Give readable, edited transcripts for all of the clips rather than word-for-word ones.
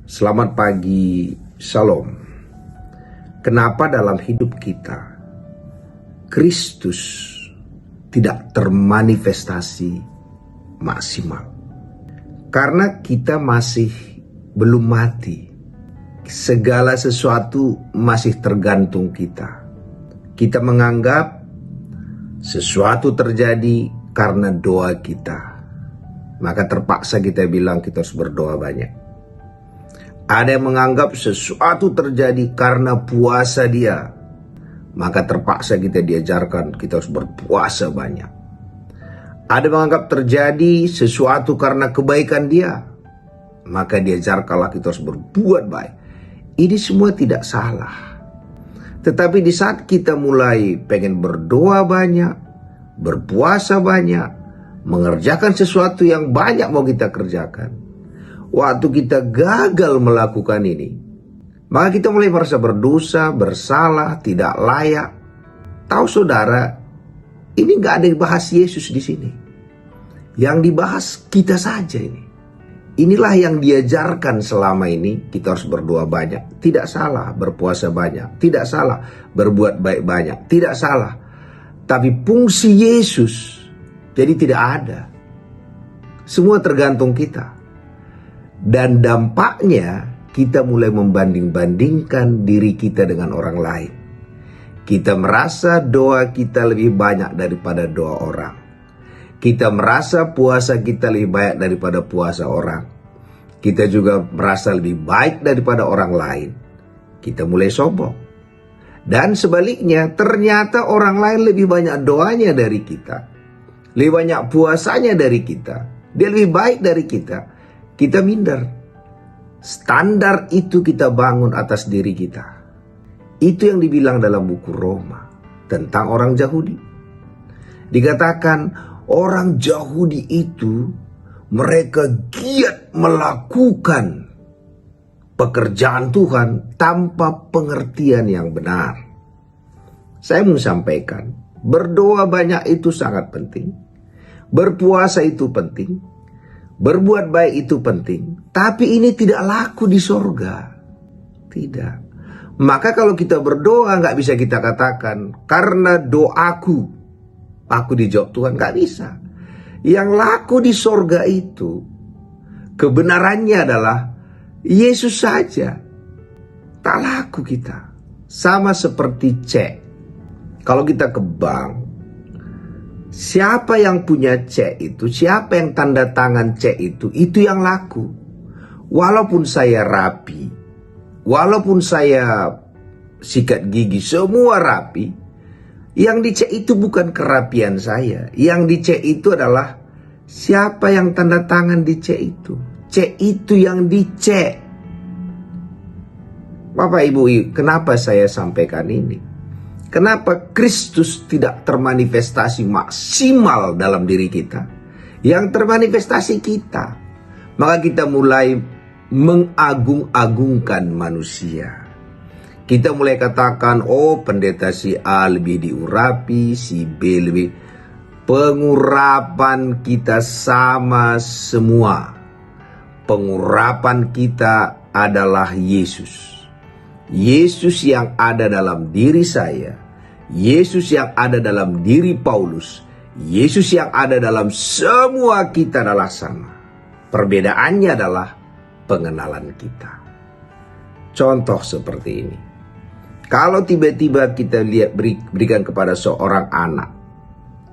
Selamat pagi, Shalom. Kenapa dalam hidup kita Kristus tidak termanifestasi maksimal? Karena kita masih belum mati. Segala sesuatu masih tergantung kita. Kita menganggap sesuatu terjadi karena doa kita. Maka terpaksa kita bilang kita harus berdoa banyak. Ada yang menganggap sesuatu terjadi karena puasa dia. Maka terpaksa kita diajarkan kita harus berpuasa banyak. Ada yang menganggap terjadi sesuatu karena kebaikan dia. Maka diajarkanlah kita harus berbuat baik. Ini semua tidak salah. Tetapi di saat kita mulai pengen berdoa banyak, berpuasa banyak, mengerjakan sesuatu yang banyak mau kita kerjakan, waktu kita gagal melakukan ini, maka kita mulai merasa berdosa, bersalah, tidak layak. Tahu saudara, ini nggak ada yang bahas Yesus di sini. Yang dibahas kita saja ini. Inilah yang diajarkan selama ini. Kita harus berdoa banyak. Tidak salah berpuasa banyak. Tidak salah berbuat baik banyak. Tidak salah. Tapi fungsi Yesus jadi tidak ada. Semua tergantung kita. Dan dampaknya kita mulai membanding-bandingkan diri kita dengan orang lain. Kita merasa doa kita lebih banyak daripada doa orang. Kita merasa puasa kita lebih banyak daripada puasa orang. Kita juga merasa lebih baik daripada orang lain. Kita mulai sombong. Dan sebaliknya, ternyata orang lain lebih banyak doanya dari kita. Lebih banyak puasanya dari kita. Dia lebih baik dari kita. Kita minder. Standar itu kita bangun atas diri kita. Itu yang dibilang dalam buku Roma tentang orang Yahudi. Dikatakan orang Yahudi itu mereka giat melakukan pekerjaan Tuhan tanpa pengertian yang benar. Saya mau sampaikan, berdoa banyak itu sangat penting. Berpuasa itu penting. Berbuat baik itu penting, tapi ini tidak laku di sorga. Tidak. Maka kalau kita berdoa nggak bisa kita katakan karena doaku aku dijawab Tuhan, nggak bisa. Yang laku di sorga itu kebenarannya adalah Yesus saja. Tak laku kita. Sama seperti cek. Kalau kita ke bank, siapa yang punya cek itu, siapa yang tanda tangan cek itu yang laku. Walaupun saya rapi, walaupun saya sikat gigi, semua rapi, yang dicek itu bukan kerapian saya. Yang dicek itu adalah siapa yang tanda tangan di cek itu. Cek itu yang dicek. Bapak Ibu, kenapa saya sampaikan ini? Kenapa Kristus tidak termanifestasi maksimal dalam diri kita? Yang termanifestasi kita. Maka kita mulai mengagung-agungkan manusia. Kita mulai katakan, oh pendeta si A lebih diurapi, si B lebih. Pengurapan kita sama semua. Pengurapan kita adalah Yesus. Yesus yang ada dalam diri saya, Yesus yang ada dalam diri Paulus, Yesus yang ada dalam semua kita adalah sama. Perbedaannya adalah pengenalan kita. Contoh seperti ini. Kalau tiba-tiba kita lihat berikan kepada seorang anak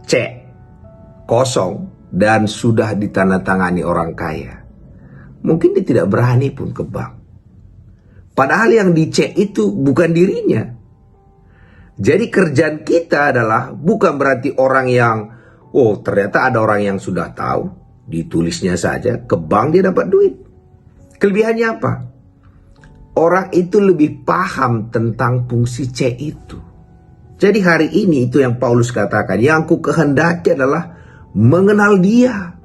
cek kosong dan sudah ditandatangani orang kaya, mungkin dia tidak berani pun ke bank. Padahal yang dicek itu bukan dirinya. Jadi kerjaan kita adalah bukan berarti orang yang, oh ternyata ada orang yang sudah tahu, ditulisnya saja, ke bank dia dapat duit. Kelebihannya apa? Orang itu lebih paham tentang fungsi cek itu. Jadi hari ini itu yang Paulus katakan, yang ku kehendaki adalah mengenal dia.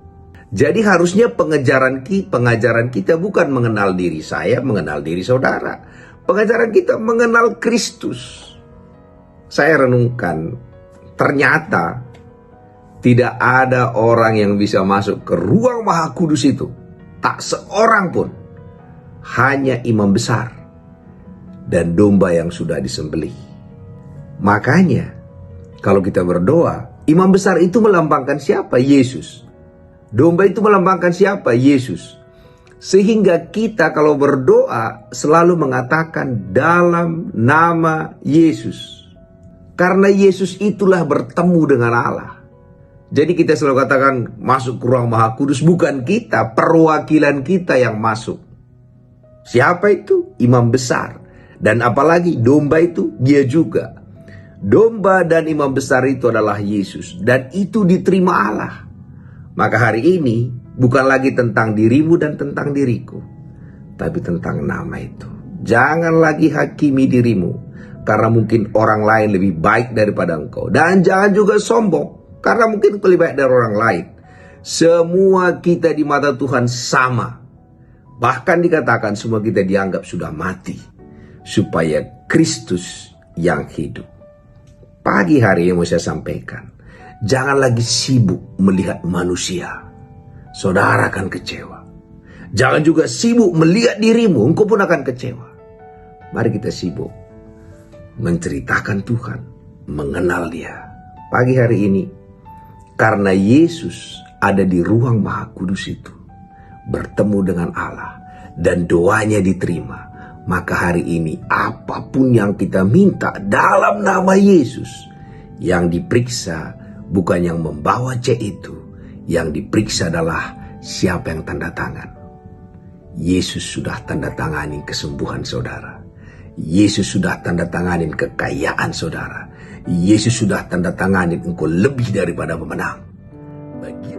Jadi harusnya pengajaran kita bukan mengenal diri saya, mengenal diri saudara. Pengajaran kita mengenal Kristus. Saya renungkan, ternyata tidak ada orang yang bisa masuk ke ruang Maha Kudus itu. Tak seorang pun. hanya imam besar dan domba yang sudah disembelih. Makanya kalau kita berdoa, imam besar itu melambangkan siapa? Yesus. Domba itu melambangkan siapa? Yesus. Sehingga kita kalau berdoa selalu mengatakan dalam nama Yesus. Karena Yesus itulah bertemu dengan Allah. Jadi kita selalu katakan masuk ke ruang Maha Kudus, bukan kita, perwakilan kita yang masuk. Siapa itu? Imam besar. Dan apalagi domba itu dia juga. Domba dan imam besar itu adalah Yesus. Dan itu diterima Allah. Maka hari ini bukan lagi tentang dirimu dan tentang diriku, tapi tentang nama itu. Jangan lagi hakimi dirimu, karena mungkin orang lain lebih baik daripada engkau. Dan jangan juga sombong, karena mungkin lebih baik dari orang lain. Semua kita di mata Tuhan sama. Bahkan dikatakan semua kita dianggap sudah mati, supaya Kristus yang hidup. Pagi hari yang mau saya sampaikan, jangan lagi sibuk melihat manusia. Saudara akan kecewa. Jangan juga sibuk melihat dirimu, engkau pun akan kecewa. Mari kita sibuk menceritakan Tuhan, mengenal Dia. Pagi hari ini, karena Yesus ada di ruang Maha Kudus itu, bertemu dengan Allah, dan doanya diterima, maka hari ini apapun yang kita minta dalam nama Yesus, yang diperiksa bukan yang membawa cek itu, yang diperiksa adalah siapa yang tanda tangan. Yesus sudah tanda tanganin kesembuhan saudara. Yesus sudah tanda tanganin kekayaan saudara. Yesus sudah tanda tanganin engkau lebih daripada pemenang. Bagi